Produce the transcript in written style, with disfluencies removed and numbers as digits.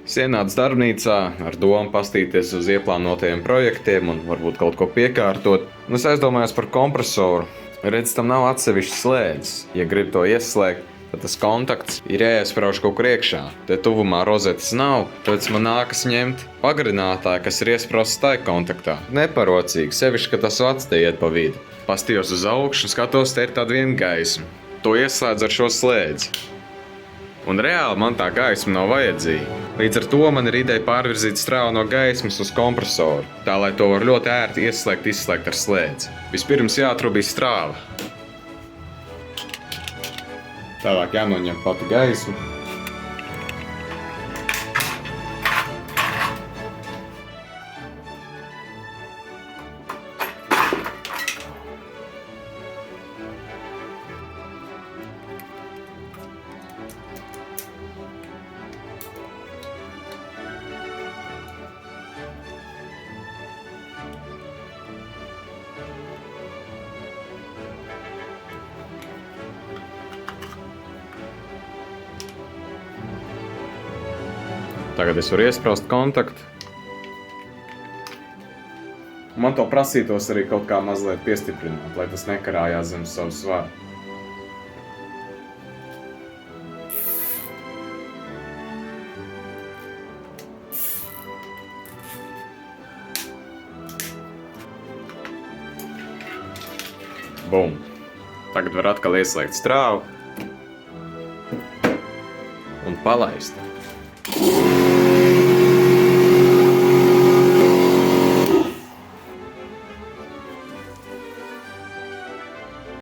Ienāc darbnīcā ar domu pastīties uz ieplānotajiem projektiem un varbūt kaut ko piekārtot. Un es aizdomājos par kompresoru. Redz, tam nav atsevišķas slēdzes. Ja grib to ieslēgt, tad tas kontakts ir jāiesprauž kaut kur iekšā. Te tuvumā rozetes nav, tāpēc man nākas ņemt pagarinātāju, kas ir iesprausts tai kontaktā. Neparocīgi, sevišķi, ka tas vats te iet pa vidu. Pastījos uz augšu un skatos, te ir tāda viena gaisma. To ieslēdz ar šo slēdzi. Un reāli man tā gaisma nav vajadzīga. Līdz ar to man ir ideja pārvirzīt strāvu no gaismas uz kompresoru, tā lai to var ļoti ērti izslēgt ar slēdzi. Vispirms jāatrubī strāva. Tālāk jānoņem pati gaisma. Tagad es varu iespraust kontaktu. Man to prasītos arī kaut kā mazliet piestiprināt, lai tas nekarājās zem savu svaru. Bum! Tagad var atkal ieslēgt strāvu un palaist.